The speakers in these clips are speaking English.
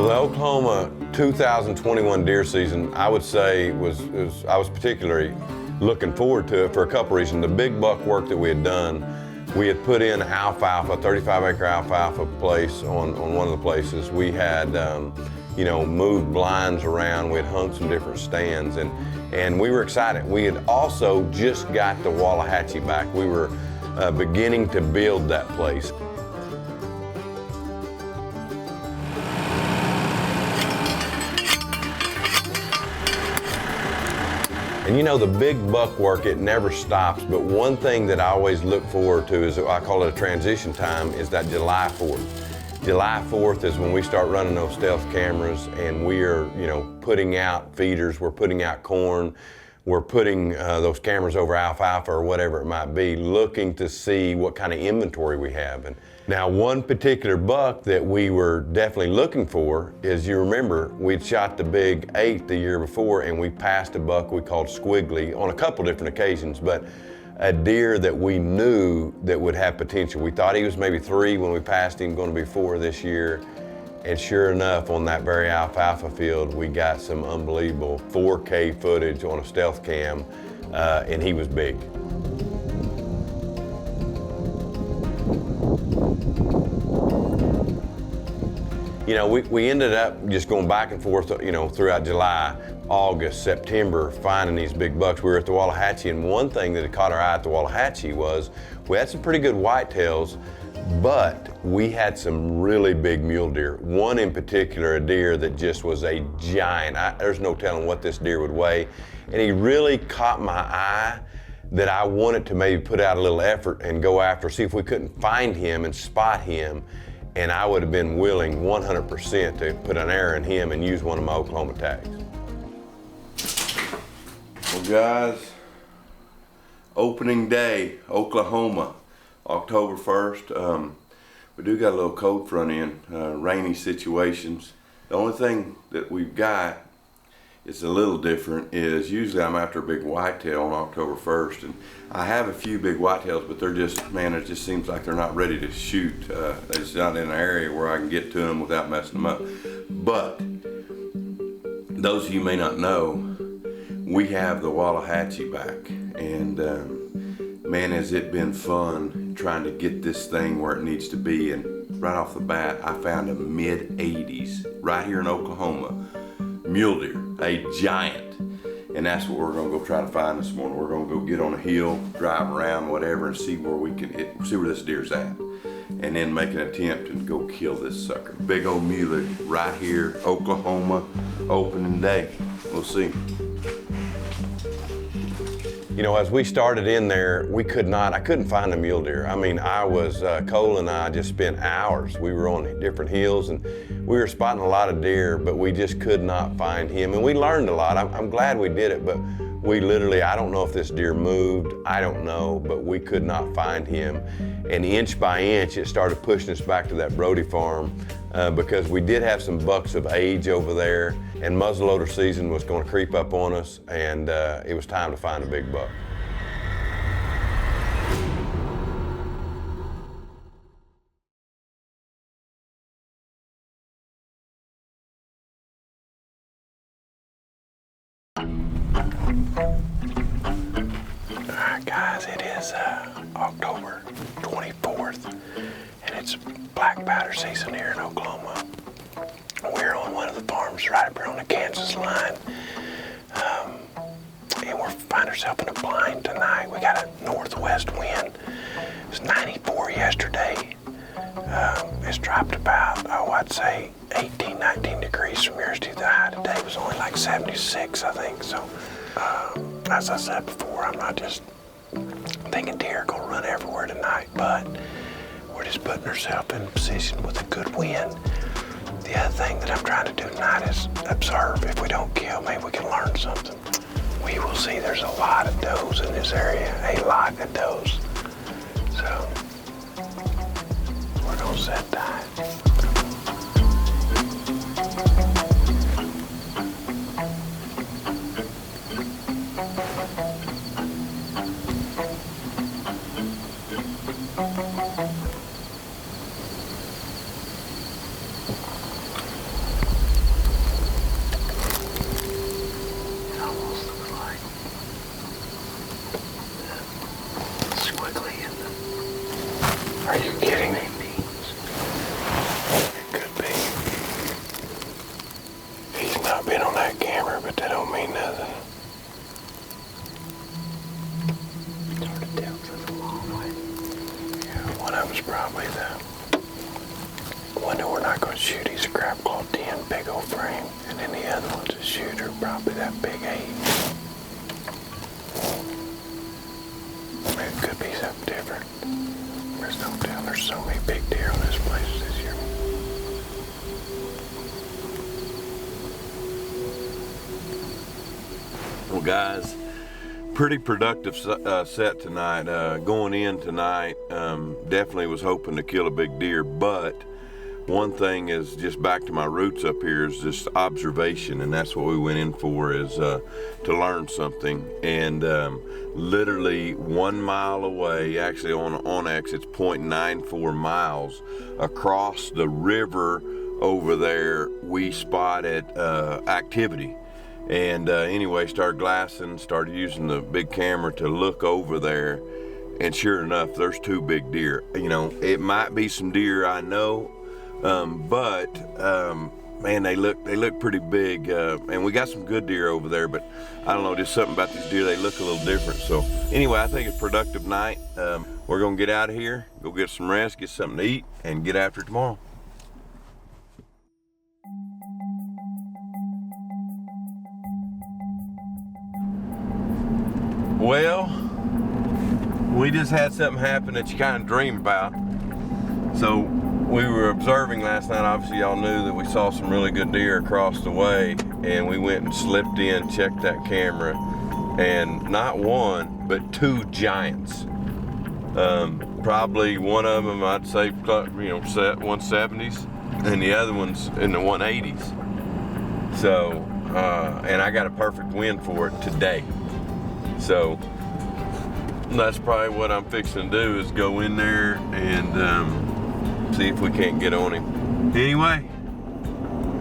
Well, the Oklahoma 2021 deer season, I would say I was particularly looking forward to it for a couple reasons. The big buck work that we had done, we had put in alfalfa, 35-acre alfalfa place on one of the places. We had, moved blinds around. We had hung some different stands, and we were excited. We had also just got the Wallahatchie back. We were beginning to build that place. And you know, the big buck work, it never stops, but one thing that I always look forward to is, I call it a transition time, is that July 4th. July 4th is when we start running those stealth cameras, and we are, putting out feeders, we're putting out corn, we're putting those cameras over alfalfa or whatever it might be, looking to see what kind of inventory we have. And now, one particular buck that we were definitely looking for is, you remember, we'd shot the big 8 the year before, and we passed a buck we called Squiggly on a couple different occasions, but a deer that we knew that would have potential. We thought he was maybe 3 when we passed him, going to be 4 this year. And sure enough, on that very alfalfa field, we got some unbelievable 4K footage on a stealth cam, and he was big. We ended up just going back and forth, throughout July, August, September, finding these big bucks. We were at the Wallahatchie, and one thing that had caught our eye at the Wallahatchie was we had some pretty good whitetails, but we had some really big mule deer. One in particular, a deer that just was a giant. There's no telling what this deer would weigh, and he really caught my eye that I wanted to maybe put out a little effort and go after, see if we couldn't find him and spot him. And I would have been willing 100% to put an arrow in him and use one of my Oklahoma tags. Well, guys, opening day, Oklahoma, October 1st. We do got a little cold front end, rainy situations. The only thing that we've got is a little different is usually I'm after a big whitetail on October 1st, and I have a few big whitetails, but they're just, man, it just seems like they're not ready to shoot. They're just not in an area where I can get to them without messing them up. But those of you may not know, we have the Wallahatchie back, and man, has it been fun trying to get this thing where it needs to be. And right off the bat, I found a mid-80s right here in Oklahoma mule deer, a giant, and that's what we're gonna go try to find this morning. We're gonna go get on a hill, drive around, whatever, and see where we can see where this deer's at, and then make an attempt and go kill this sucker. Big old muley right here, Oklahoma, opening day. We'll see. As we started in there, I couldn't find a mule deer. I mean, Cole and I just spent hours. We were on different hills, and we were spotting a lot of deer, but we just could not find him. And we learned a lot. I'm glad we did it, but we literally, I don't know if this deer moved, I don't know, but we could not find him. And inch by inch, it started pushing us back to that Brody farm because we did have some bucks of age over there, and muzzleloader season was going to creep up on us, and it was time to find a big buck. Alright guys, it is October 24th, and it's black powder season here in Oklahoma. We're on one of the farms right up here on the Kansas line, and we're finding ourselves in a blind tonight. We got a northwest wind. It was 94 yesterday. It's dropped about, I'd say 18, 19 degrees from yours to the high. Today was only like 76, I think. So, as I said before, I'm not just thinking deer are gonna run everywhere tonight, but we're just putting ourselves in position with a good wind. The other thing that I'm trying to do tonight is observe. If we don't kill, maybe we can learn something. We will see. There's a lot of does in this area, a lot of does. So we're gonna sit tight. probably the one that we're not going to shoot. He's a crab claw 10, big old frame. And then the other one's a shooter, probably that big 8. It could be something different. There's no telling. There's so many big deer on this place this year. Well, guys, pretty productive set tonight. Going in tonight, definitely was hoping to kill a big deer, but one thing is just back to my roots up here is just observation, and that's what we went in for, is to learn something. And literally 1 mile away, actually on X, it's 0.94 miles across the river over there, we spotted activity. And anyway, started glassing, started using the big camera to look over there, and sure enough, there's 2 big deer. You know, it might be some deer I know, but man, they look pretty big, and we got some good deer over there, but I don't know, just something about these deer, they look a little different. So anyway, I think it's a productive night. We're gonna get out of here, go get some rest, get something to eat, and get after it tomorrow. Well, we just had something happen that you kind of dream about. So we were observing last night. Obviously y'all knew that we saw some really good deer across the way, and we went and slipped in, checked that camera, and not one, but 2 giants. Probably one of them, I'd say, you know, 170s, and the other one's in the 180s. So, and I got a perfect wind for it today. So that's probably what I'm fixing to do, is go in there and see if we can't get on him. Anyway,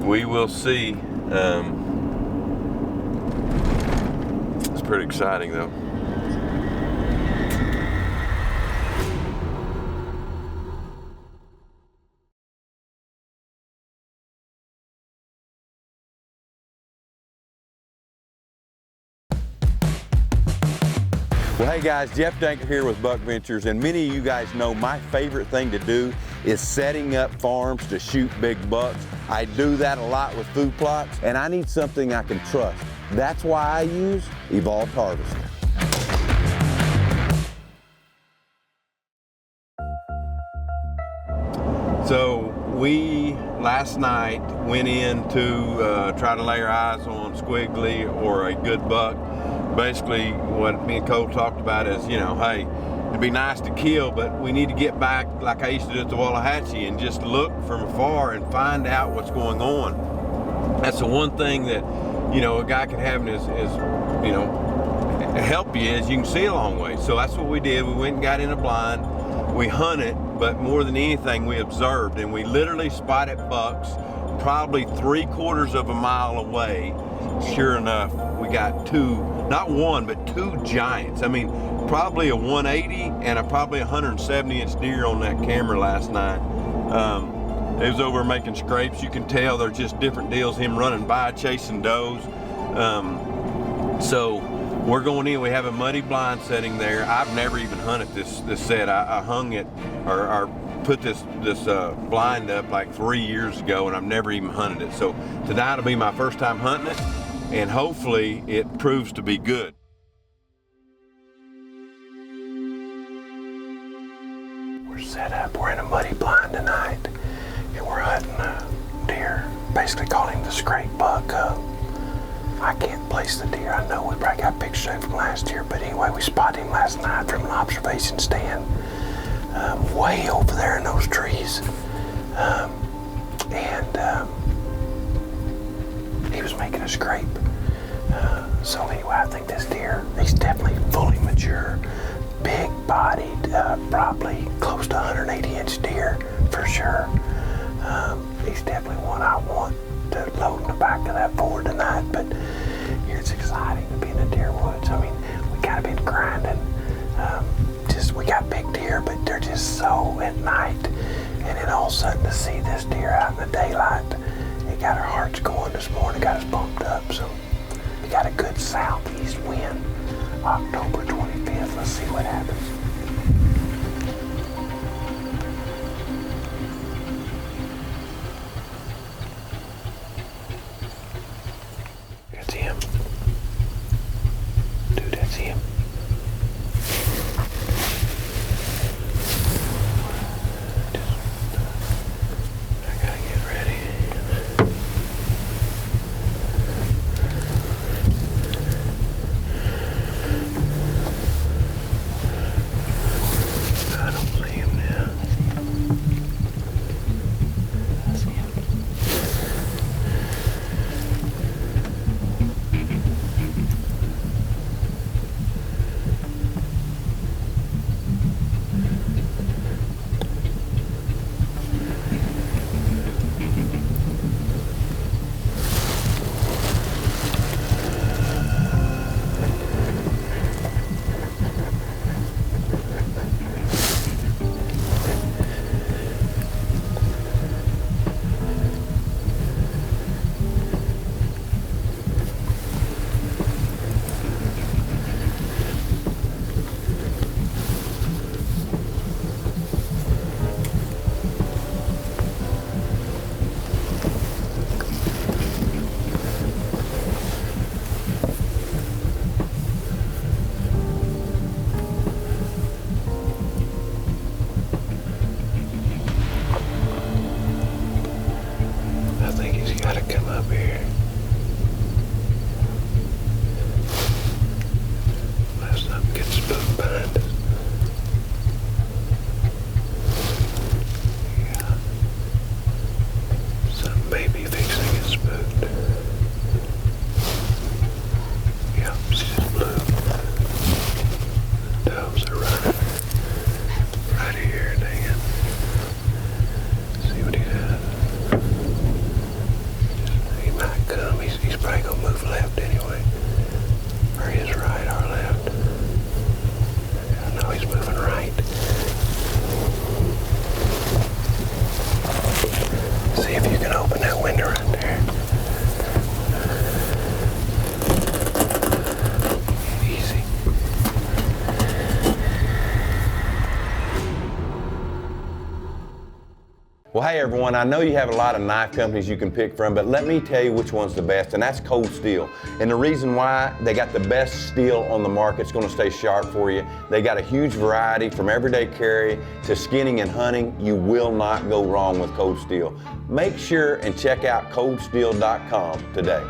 we will see. It's pretty exciting though. Well, hey guys, Jeff Danker here with Buckventures, and many of you guys know my favorite thing to do is setting up farms to shoot big bucks. I do that a lot with food plots, and I need something I can trust. That's why I use Evolved Harvester. So we last night went in to try to lay our eyes on squiggly or a good buck. Basically, what me and Cole talked about is, you know, hey, it'd be nice to kill, but we need to get back like I used to do at the Wallahatchie and just look from afar and find out what's going on. That's the one thing that, you know, a guy can have in his you know, help you is you can see a long way. So that's what we did. We went and got in a blind. We hunted, but more than anything, we observed, and we literally spotted bucks probably 3/4 of a mile away. Sure enough, we got 2, not one, but 2 giants. I mean, probably a 180 and probably a 170-inch deer on that camera last night. They was over making scrapes. You can tell they're just different deals, him running by, chasing does. So we're going in, we have a muddy blind setting there. I've never even hunted this set. I hung it, or put this blind up like 3 years ago, and I've never even hunted it. So tonight will be my first time hunting it, and hopefully it proves to be good. We're set up, we're in a muddy blind tonight, and we're hunting a deer. Basically call him the scrape buck. I can't place the deer. I know we probably got pictures of him from last year, but anyway, we spotted him last night from an observation stand way over there in those trees. He was making a scrape. So anyway, I think this deer, he's definitely fully mature, big bodied, probably close to 180-inch deer for sure. He's definitely one I want to load in the back of that Ford tonight, but it's exciting to be in the deer woods. I mean, we kind of been grinding. We got big deer, but they're just so at night. And then all of a sudden to see this deer out in the daylight, it got our hearts going this morning, got us pumped up. So we got a good southeast wind, October 25th. Let's see what happens. Well, hey everyone, I know you have a lot of knife companies you can pick from, but let me tell you which one's the best, and that's Cold Steel. And the reason why, they got the best steel on the market. It's gonna stay sharp for you. They got a huge variety from everyday carry to skinning and hunting. You will not go wrong with Cold Steel. Make sure and check out coldsteel.com today.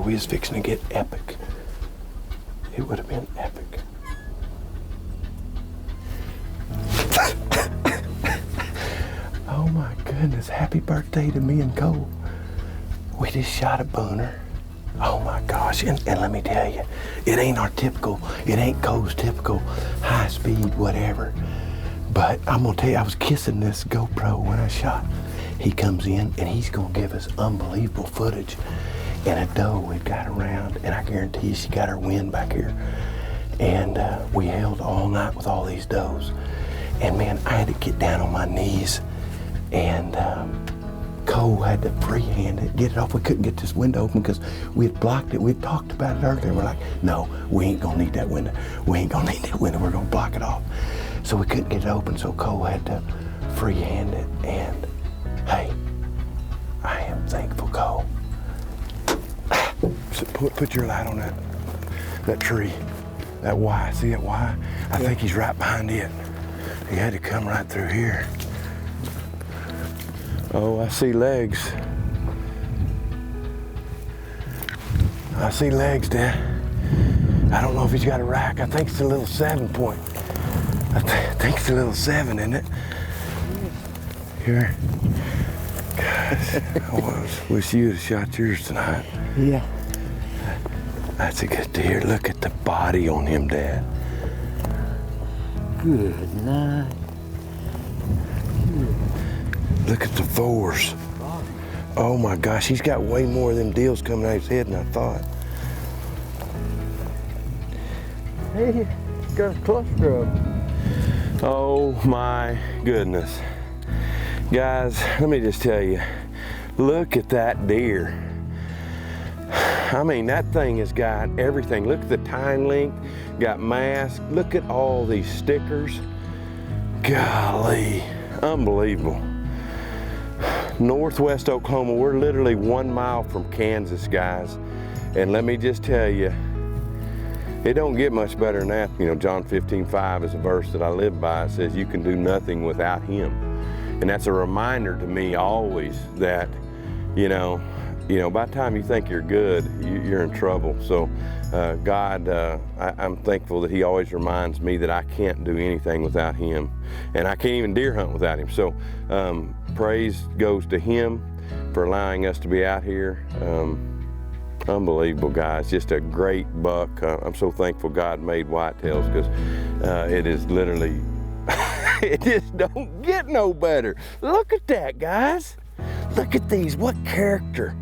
We was fixing to get epic. It would have been epic. Oh my goodness, happy birthday to me and Cole. We just shot a booner. Oh my gosh, and let me tell you, it ain't Cole's typical high speed whatever. But I'm gonna tell you, I was kissing this GoPro when I shot. He comes in and he's gonna give us unbelievable footage. And a doe we've got around, and I guarantee you she got her wind back here. And we held all night with all these does. And man, I had to get down on my knees, and Cole had to freehand it, get it off. We couldn't get this window open because we had blocked it. We had talked about it earlier. We're like, no, we ain't gonna need that window. We ain't gonna need that window. We're gonna block it off. So we couldn't get it open, so Cole had to freehand it. And hey, I am thankful, Cole. So put your light on that tree, that Y. See that Y? I think he's right behind it. He had to come right through here. Oh, I see legs. I see legs, Dad. I don't know if he's got a rack. I think it's a little 7-point. I think it's a little 7, isn't it? Here. Gosh, I wish you had shot yours tonight. Yeah. That's a good deer. Look at the body on him, Dad. Good night. Look at the fours. Oh my gosh, he's got way more of them deals coming out of his head than I thought. Hey, got a cluster of them. Oh my goodness. Guys, let me just tell you, look at that deer. I mean, that thing has got everything. Look at the tine length, got mask. Look at all these stickers. Golly, unbelievable. Northwest Oklahoma, we're literally 1 mile from Kansas, guys. And let me just tell you, it don't get much better than that. You know, John 15:5 is a verse that I live by. It says, you can do nothing without him. And that's a reminder to me always that, you know, you know, by the time you think you're good, you're in trouble. So God, I'm thankful that he always reminds me that I can't do anything without him, and I can't even deer hunt without him. So praise goes to him for allowing us to be out here. Unbelievable, guys. Just a great buck. I'm so thankful God made whitetails, because it is literally, it just don't get no better. Look at that, guys. Look at these, what character.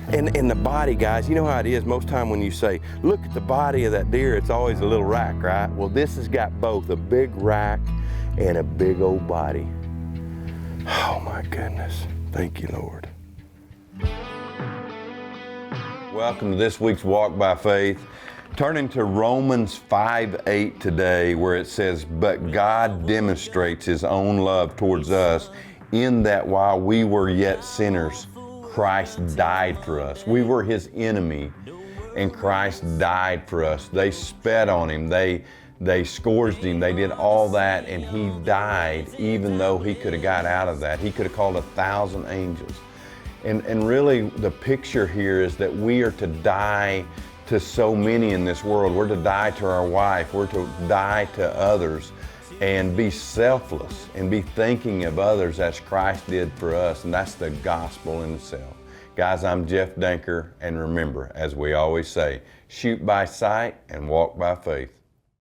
And the body, guys, you know how it is most time when you say, look at the body of that deer, it's always a little rack, right? Well, this has got both a big rack and a big old body. Oh my goodness. Thank you, Lord. Welcome to this week's Walk by Faith. Turning to Romans 5:8 today, where it says, but God demonstrates his own love towards us in that while we were yet sinners, Christ died for us. We were his enemy, and Christ died for us. They spat on him, they scourged him, they did all that, and he died even though he could have got out of that. He could have called 1,000 angels. And really the picture here is that we are to die to so many in this world. We're to die to our wife, we're to die to others, and be selfless and be thinking of others as Christ did for us, and that's the gospel in itself. Guys, I'm Jeff Danker, and remember, as we always say, shoot by sight and walk by faith.